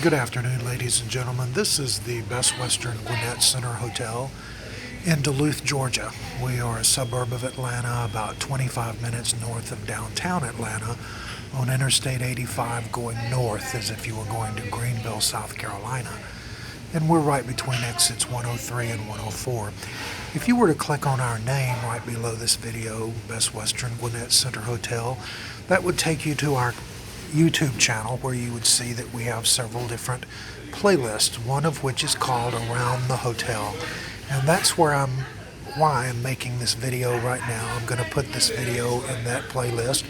Good afternoon, ladies and gentlemen. This is the Best Western Gwinnett Hotel in Duluth, Georgia. We are a suburb of Atlanta, about 25 minutes north of downtown Atlanta on Interstate 85 going north as if you were going to Greenville, South Carolina. And we're right between exits 103 and 104. If you were to click on our name right below this video, Best Western Gwinnett Center Hotel, that would take you to our YouTube channel where you would see that we have several different playlists, one of which is called Around the Hotel. And that's why I'm making this video right now. I'm going to put this video in that playlist.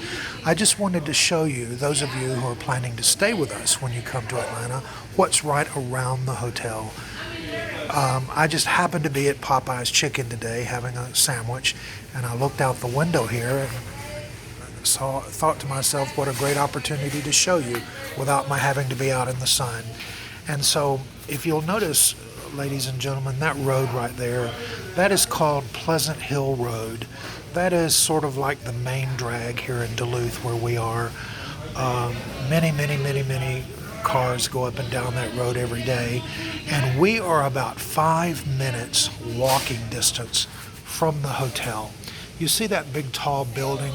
I just wanted to show you, those of you who are planning to stay with us when you come to Atlanta, what's right around the hotel. I just happened to be at Popeye's Chicken today having a sandwich, and I looked out the window here and thought to myself, what a great opportunity to show you without my having to be out in the sun. And so if you'll notice, ladies and gentlemen, that road right there, that is called Pleasant Hill Road. That is sort of like the main drag here in Duluth where we are. Many cars go up and down that road every day, and we are about 5 minutes walking distance from the hotel. You see that big tall building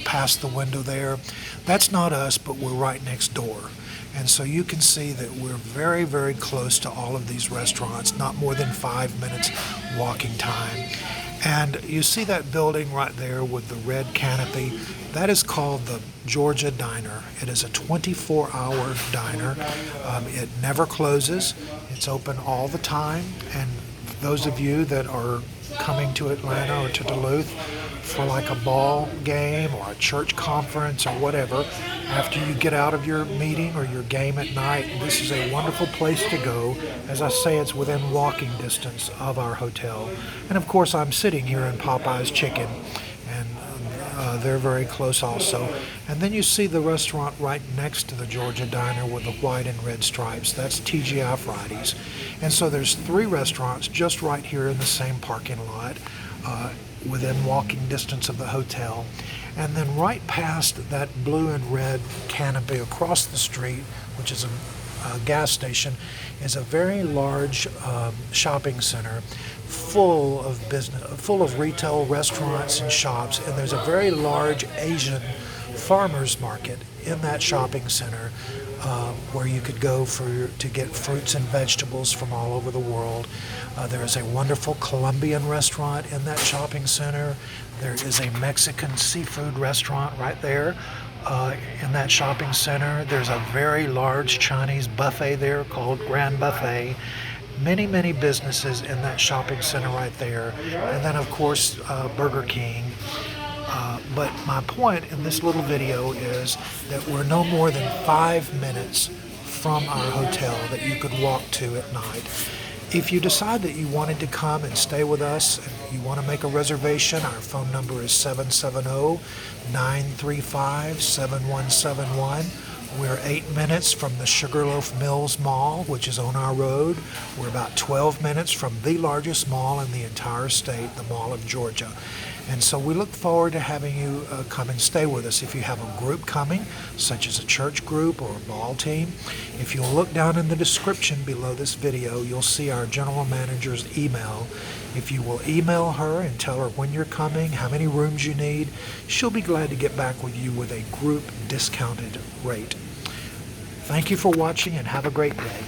past the window there? That's not us, but we're right next door. And so you can see that we're very close to all of these restaurants, not more than 5 minutes walking time. And you see that building right there with the red canopy? That is called the Georgia Diner. It is a 24-hour diner. It never closes. It's open all the time. And those of you that are coming to Atlanta or to Duluth for like a ball game or a church conference or whatever, after you get out of your meeting or your game at night, this is a wonderful place to go. As I say, it's within walking distance of our hotel. And of course, I'm sitting here in Popeye's Chicken, and they're very close also. And then you see the restaurant right next to the Georgia Diner with the white and red stripes. That's TGI Fridays. And so there's 3 restaurants just right here in the same parking lot, within walking distance of the hotel. And then right past that blue and red canopy across the street, which is a gas station, is a very large shopping center full of retail restaurants and shops. And there's a very large Asian farmers market in that shopping center where you could go to get fruits and vegetables from all over the world. There is a wonderful Colombian restaurant in that shopping center. There is a Mexican seafood restaurant right there in that shopping center. There's a very large Chinese buffet there called Grand Buffet. Many businesses in that shopping center right there. And then, of course, Burger King. But my point in this little video is that we're no more than 5 minutes from our hotel that you could walk to at night. If you decide that you wanted to come and stay with us and you want to make a reservation, our phone number is 770-935-7171. We're 8 minutes from the Sugarloaf Mills Mall, which is on our road. We're about 12 minutes from the largest mall in the entire state, the Mall of Georgia. And so we look forward to having you come and stay with us. If you have a group coming, such as a church group or a ball team, if you'll look down in the description below this video, you'll see our general manager's email. If you will email her and tell her when you're coming, how many rooms you need, she'll be glad to get back with you with a group discounted rate. Thank you for watching and have a great day.